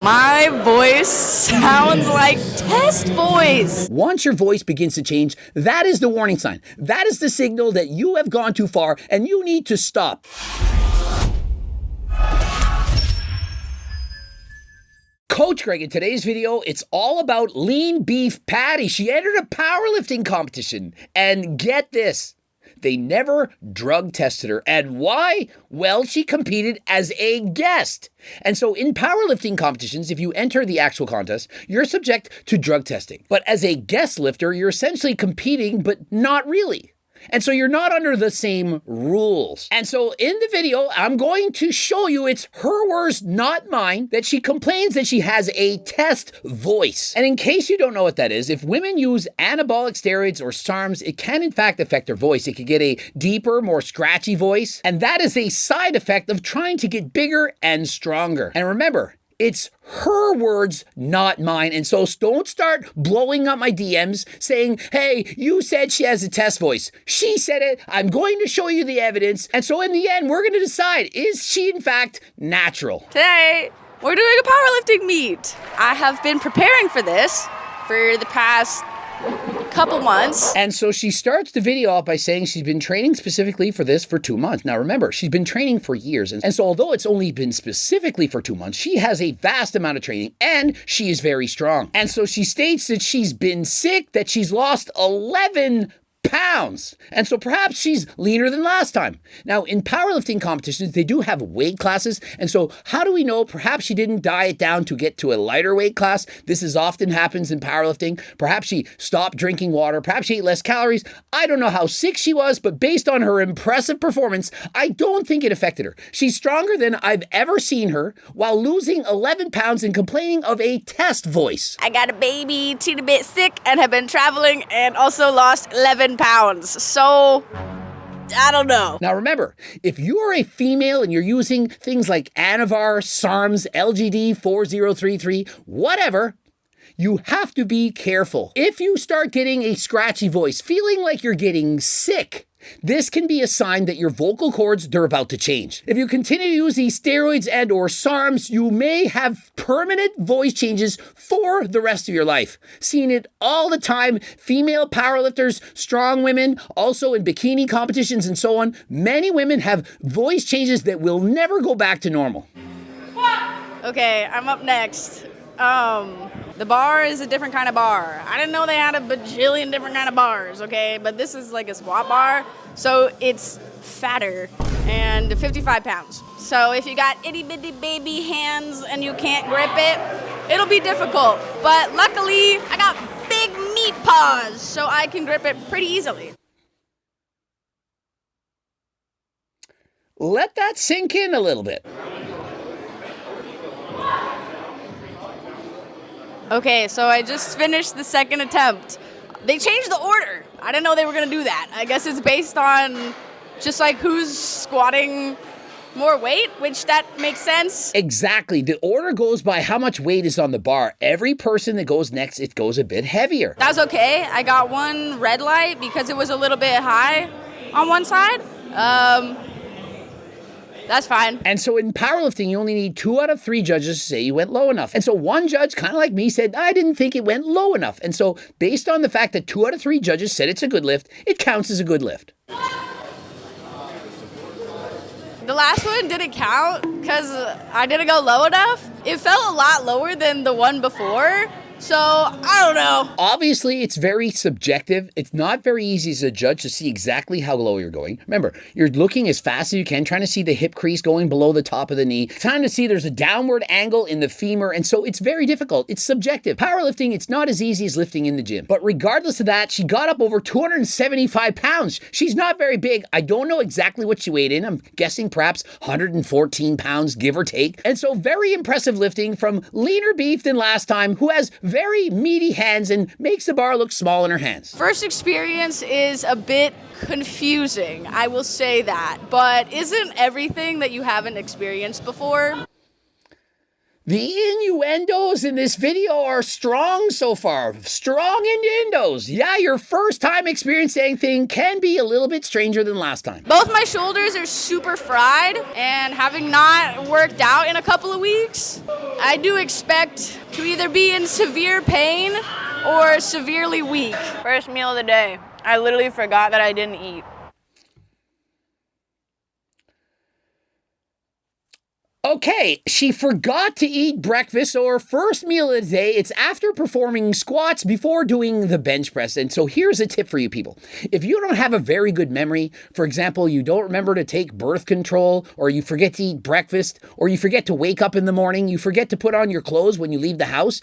My voice sounds like test voice. Once your voice begins to change, that is the warning sign. That is the signal that you have gone too far and you need to stop. Coach Greg, in today's video, it's all about Leanbeefpatty. She entered a powerlifting competition. And get this, they never drug tested her. And why? Well, she competed as a guest. And so in powerlifting competitions, if you enter the actual contest, you're subject to drug testing. But as a guest lifter, you're essentially competing, but not really. And so you're not under the same rules. And so in the video, I'm going to show you, it's her words, not mine, that she complains that she has a test voice. And in case you don't know what that is, if women use anabolic steroids or SARMs, it can in fact affect their voice. It could get a deeper, more scratchy voice. And that is a side effect of trying to get bigger and stronger. And remember, it's her words, not mine. And so don't start blowing up my DMs saying, hey, you said she has a test voice. She said it. I'm going to show you the evidence. And so in the end, we're going to decide, is she in fact natural? Today, we're doing a powerlifting meet. I have been preparing for this for the past couple months. And so she starts the video off by saying she's been training specifically for this for 2 months. Now remember, she's been training for years. And so although it's only been specifically for 2 months, she has a vast amount of training and she is very strong. And so she states that she's been sick, that she's lost 11 pounds. And so perhaps she's leaner than last time. Now, in powerlifting competitions, they do have weight classes. And so how do we know? Perhaps she didn't diet down to get to a lighter weight class. This is often happens in powerlifting. Perhaps she stopped drinking water. Perhaps she ate less calories. I don't know how sick she was, but based on her impressive performance, I don't think it affected her. She's stronger than I've ever seen her while losing 11 pounds and complaining of a test voice. I got a baby, teeny bit sick, and have been traveling and also lost 11 pounds. So, I don't know. Now remember, if you are a female and you're using things like Anavar, SARMs, LGD 4033, whatever, you have to be careful. If you start getting a scratchy voice, feeling like you're getting sick, this can be a sign that your vocal cords, they're about to change. If you continue to use these steroids and or SARMs, you may have permanent voice changes for the rest of your life. Seeing it all the time, female powerlifters, strong women, also in bikini competitions and so on, many women have voice changes that will never go back to normal. Okay, I'm up next. The bar is a different kind of bar. I didn't know they had a bajillion different kind of bars, okay? But this is like a squat bar, so it's fatter and 55 pounds. So if you got itty bitty baby hands and you can't grip it, it'll be difficult. But luckily, I got big meat paws, so I can grip it pretty easily. Let that sink in a little bit. Okay, so I just finished the second attempt. They changed the order. I didn't know they were gonna do that. I guess it's based on just like who's squatting more weight, which that makes sense. Exactly. The order goes by how much weight is on the bar. Every person that goes next, it goes a bit heavier. That's okay. I got one red light because it was a little bit high on one side. That's fine. And so in powerlifting, you only need 2 out of 3 judges to say you went low enough. And so one judge, kind of like me, said, I didn't think it went low enough. And so based on the fact that 2 out of 3 judges said it's a good lift, it counts as a good lift. The last one didn't count because I didn't go low enough. It felt a lot lower than the one before. So, I don't know. Obviously, it's very subjective. It's not very easy as a judge to see exactly how low you're going. Remember, you're looking as fast as you can, trying to see the hip crease going below the top of the knee, trying to see there's a downward angle in the femur, and so it's very difficult. It's subjective. Powerlifting, it's not as easy as lifting in the gym. But regardless of that, she got up over 275 pounds. She's not very big. I don't know exactly what she weighed in. I'm guessing perhaps 114 pounds, give or take. And so very impressive lifting from leaner beef than last time, who has very meaty hands and makes the bar look small in her hands. First experience is a bit confusing, I will say that, but isn't everything that you haven't experienced before? The innuendos in this video are strong so far. Strong innuendos. Yeah, your first time experiencing anything can be a little bit stranger than last time. Both my shoulders are super fried, and having not worked out in a couple of weeks, I do expect to either be in severe pain or severely weak. First meal of the day. I literally forgot that I didn't eat. Okay, she forgot to eat breakfast, so her first meal of the day, it's after performing squats before doing the bench press. And so here's a tip for you people. If you don't have a very good memory, for example, you don't remember to take birth control, or you forget to eat breakfast, or you forget to wake up in the morning, you forget to put on your clothes when you leave the house,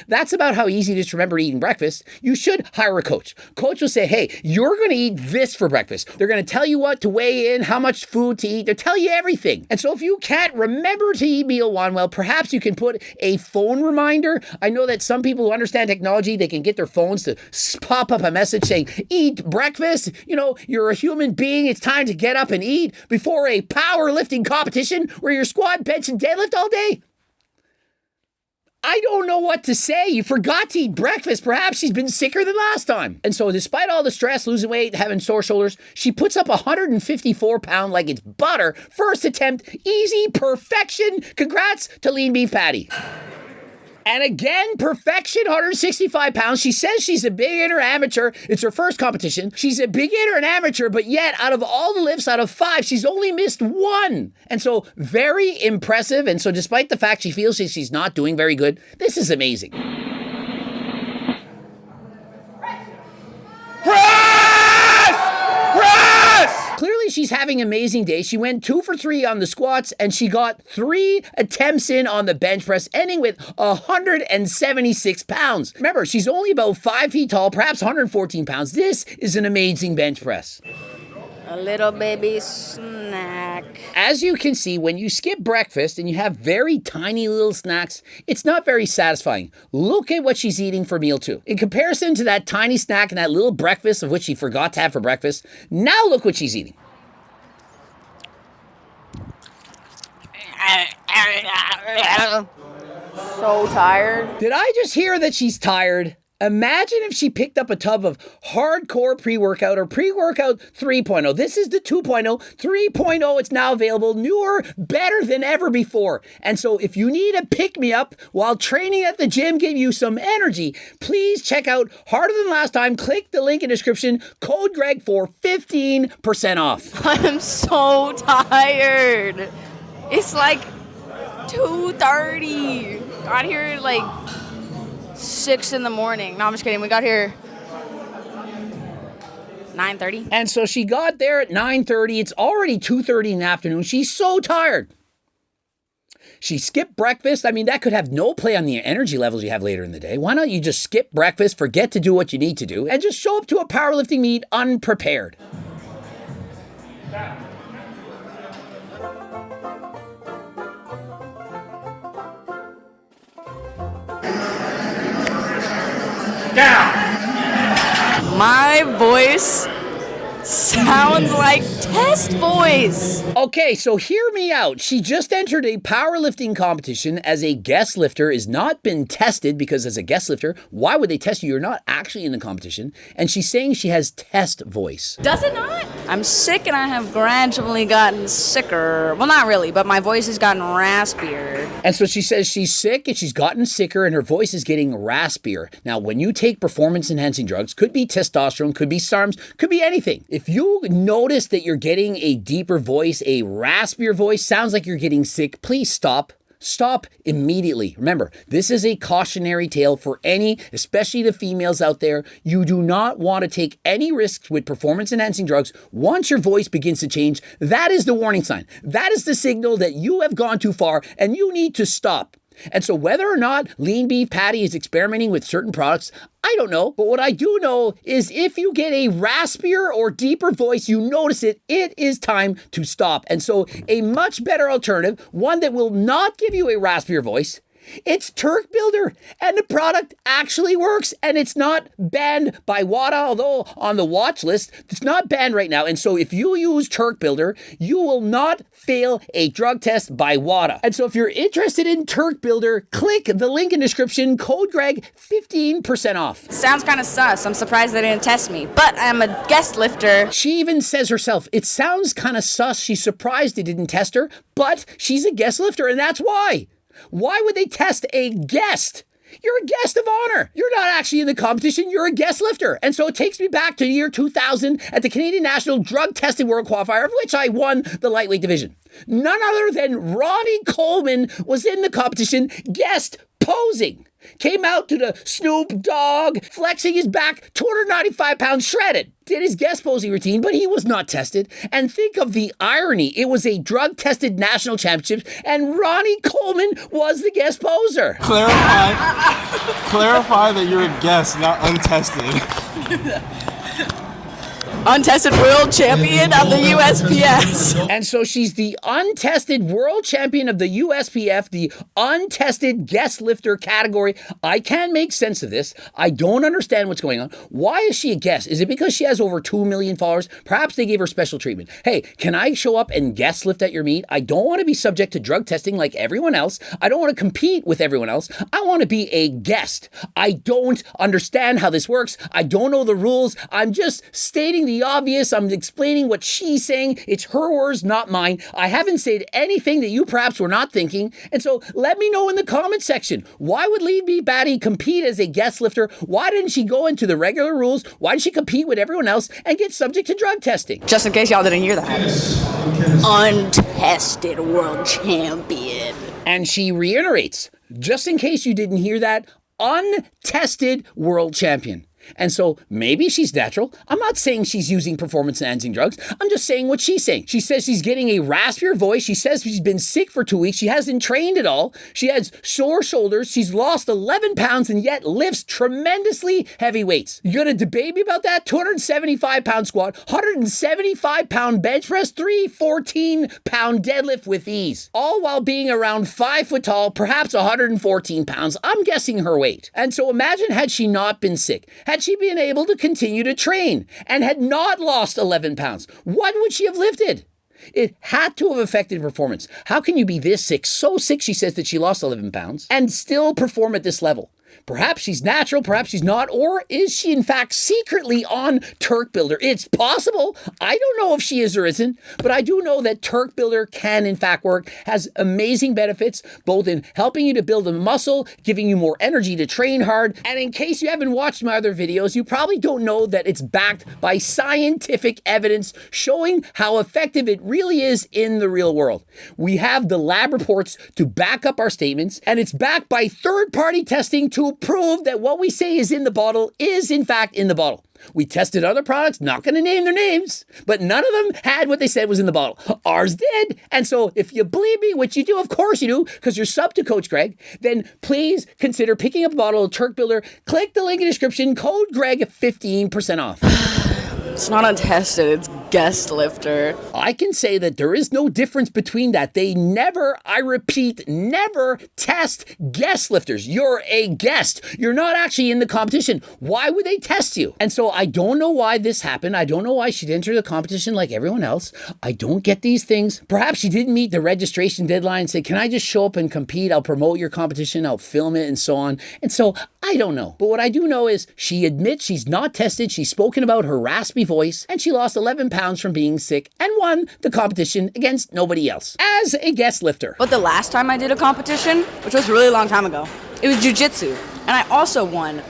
that's about how easy it is to remember eating breakfast. You should hire a coach. Coach will say, hey, you're going to eat this for breakfast. They're going to tell you what to weigh in, how much food to eat. They'll tell you everything. And so if you can't remember to eat meal one, well, perhaps you can put a phone reminder. I know that some people who understand technology, they can get their phones to pop up a message saying, eat breakfast. You're a human being. It's time to get up and eat before a powerlifting competition where you're squat, bench, and deadlift all day. I don't know what to say. You forgot to eat breakfast. Perhaps she's been sicker than last time. And so despite all the stress, losing weight, having sore shoulders, she puts up 154 pounds like it's butter. First attempt, easy, perfection. Congrats to Leanbeefpatty. And again, perfection, 165 pounds. She says she's a beginner amateur. It's her first competition. She's a beginner and amateur, but yet out of all the lifts, out of 5, she's only missed 1. And so very impressive. And so despite the fact she feels she's not doing very good, this is amazing. Clearly, she's having an amazing day. She went 2 for 3 on the squats, and she got 3 attempts in on the bench press, ending with 176 pounds. Remember, she's only about 5 feet tall, perhaps 114 pounds. This is an amazing bench press. A little baby snack. As you can see, when you skip breakfast and you have very tiny little snacks, it's not very satisfying. Look at what she's eating for meal 2. In comparison to that tiny snack and that little breakfast of which she forgot to have for breakfast, now look what she's eating. So tired. Did I just hear that she's tired? Imagine if she picked up a tub of hardcore pre-workout or pre-workout 3.0. This is the 2.0. 3.0, it's now available, newer, better than ever before. And so if you need a pick-me-up while training at the gym, give you some energy, please check out Harder Than Last Time. Click the link in the description, code Greg for 15% off. I'm so tired. It's like 2:30. Got here like 6 in the morning. No, I'm just kidding. We got here 9:30. And so she got there at 9:30. It's already 2:30 in the afternoon. She's so tired. She skipped breakfast. I mean, that could have no play on the energy levels you have later in the day. Why not you just skip breakfast, forget to do what you need to do, and just show up to a powerlifting meet unprepared? Down. My voice sounds like test voice. Okay, so hear me out. She just entered a powerlifting competition as a guest lifter, is not been tested because as a guest lifter, why would they test you? You're not actually in the competition. And she's saying she has test voice. Does it not? I'm sick and I have gradually gotten sicker. Well, not really, but my voice has gotten raspier. And so she says she's sick and she's gotten sicker and her voice is getting raspier. Now, when you take performance-enhancing drugs, could be testosterone, could be SARMs, could be anything. If you notice that you're getting a deeper voice, a raspier voice, sounds like you're getting sick, please stop. Stop immediately. Remember, this is a cautionary tale for any, especially the females out there. You do not want to take any risks with performance-enhancing drugs. Once your voice begins to change, that is the warning sign. That is the signal that you have gone too far and you need to stop. And so whether or not Leanbeefpatty is experimenting with certain products, I don't know. But what I do know is if you get a raspier or deeper voice, you notice it, it is time to stop. And so a much better alternative, one that will not give you a raspier voice, It's Turk Builder, and the product actually works, and it's not banned by WADA, although on the watch list, it's not banned right now. And so if you use Turk Builder, you will not fail a drug test by WADA. And so if you're interested in Turk Builder, click the link in the description, code Greg, 15% off. Sounds kind of sus. I'm surprised they didn't test me, but I'm a guest lifter. She even says herself, it sounds kind of sus. She's surprised they didn't test her, but she's a guest lifter, and that's why. Why would they test a guest? You're a guest of honor. You're not actually in the competition. You're a guest lifter. And so it takes me back to the year 2000 at the Canadian National Drug Testing World Qualifier, of which I won the lightweight division. None other than Ronnie Coleman was in the competition, guest posing. Came out to the Snoop Dogg, flexing his back, 295 pounds shredded. Did his guest posing routine, but he was not tested. And think of the irony. It was a drug-tested national championship, and Ronnie Coleman was the guest poser. Clarify that you're a guest, not untested. Untested world champion of the USPS. And so she's the untested world champion of the USPF, the untested guest lifter category. I can't make sense of this. I don't understand what's going on. Why is she a guest? Is it because she has over 2 million followers? Perhaps they gave her special treatment. Hey, can I show up and guest lift at your meet? I don't want to be subject to drug testing like everyone else. I don't want to compete with everyone else. I want to be a guest. I don't understand how this works. I don't know the rules. I'm just stating the obvious. I'm explaining what she's saying. It's her words, not mine. I haven't said anything that you perhaps were not thinking. And so let me know in the comment section. Why would Leanbeefpatty compete as a guest lifter? Why didn't she go into the regular rules? Why did she compete with everyone else and get subject to drug testing? Just in case y'all didn't hear that. Untested world champion. And she reiterates, just in case you didn't hear that, untested world champion. And so maybe she's natural. I'm not saying she's using performance-enhancing drugs. I'm just saying what she's saying. She says she's getting a raspier voice. She says she's been sick for 2 weeks. She hasn't trained at all. She has sore shoulders. She's lost 11 pounds and yet lifts tremendously heavy weights. You're going to debate me about that? 275-pound squat, 175-pound bench press, 314-pound deadlift with ease. All while being around 5 foot tall, perhaps 114 pounds. I'm guessing her weight. And so imagine had she not been sick. Had she been able to continue to train and had not lost 11 pounds, what would she have lifted? It had to have affected performance. How can you be this sick, so sick she says that she lost 11 pounds, and still perform at this level? Perhaps she's natural, perhaps she's not, or is she in fact secretly on Turk Builder? It's possible. I don't know if she is or isn't, but I do know that Turk Builder can in fact work, has amazing benefits, both in helping you to build a muscle, giving you more energy to train hard, and in case you haven't watched my other videos, you probably don't know that it's backed by scientific evidence showing how effective it really is in the real world. We have the lab reports to back up our statements, and it's backed by third-party testing to prove that what we say is in the bottle is in fact in the bottle. We tested other products, not going to name their names, but none of them had what they said was in the bottle. Ours did. And so if you believe me, which you do, of course you do, because you're sub to Coach Greg, then please consider picking up a bottle of Turk Builder. Click the link in the description, code Greg, 15% off. It's not untested, it's guest lifter. I can say that there is no difference between that. They never, I repeat, never test guest lifters. You're a guest. You're not actually in the competition. Why would they test you? And so I don't know why this happened. I don't know why she'd enter the competition like everyone else. I don't get these things. Perhaps she didn't meet the registration deadline and say, can I just show up and compete? I'll promote your competition. I'll film it and so on. And so I don't know. But what I do know is she admits she's not tested. She's spoken about her raspy voice, and she lost 11 pounds from being sick and won the competition against nobody else as a guest lifter. But the last time I did a competition, which was a really long time ago, it was jiu-jitsu. And I also won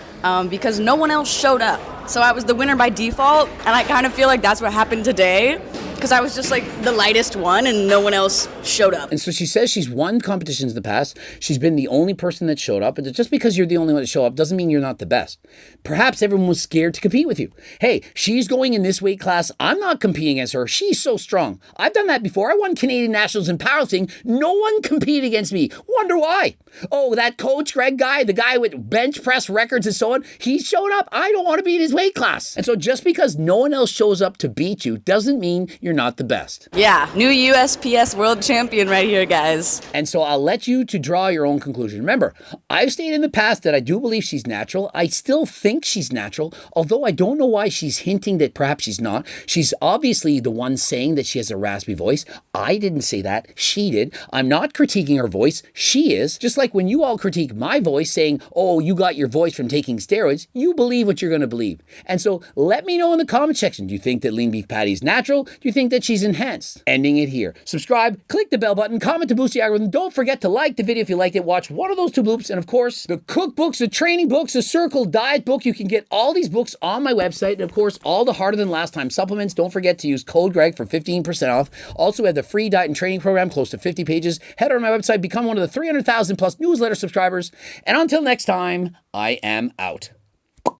because no one else showed up. So I was the winner by default, and I kind of feel like that's what happened today, because I was just like the lightest one and no one else showed up. And so she says she's won competitions in the past. She's been the only person that showed up. And just because you're the only one that showed up doesn't mean you're not the best. Perhaps everyone was scared to compete with you. Hey, she's going in this weight class. I'm not competing against her. She's so strong. I've done that before. I won Canadian Nationals in powerlifting. No one competed against me. Wonder why? Oh, that Coach Greg guy, the guy with bench press records and so on, he's showing up. I don't want to be in his weight class. And so just because no one else shows up to beat you doesn't mean you're you're not the best. Yeah, new USPS world champion right here, guys. And so I'll let you to draw your own conclusion. Remember, I've stated in the past that I do believe she's natural. I still think she's natural, although I don't know why she's hinting that perhaps she's not. She's obviously the one saying that she has a raspy voice. I didn't say that. She did. I'm not critiquing her voice. She is. Just like when you all critique my voice saying, oh, you got your voice from taking steroids, you believe what you're going to believe. And so let me know in the comment section, do you think that lean beef patty is natural? Do you think that she's enhanced? Ending it here. Subscribe, click the bell button, comment to boost the algorithm. Don't forget to like the video if you liked it. Watch one of those 2 bloops. And of course, the cookbooks, the training books, the Circle diet book. You can get all these books on my website. And of course, all the Harder Than Last Time supplements. Don't forget to use code Greg for 15% off. Also, we have the free diet and training program, close to 50 pages. Head over to my website, become one of the 300,000 plus newsletter subscribers. And until next time, I am out.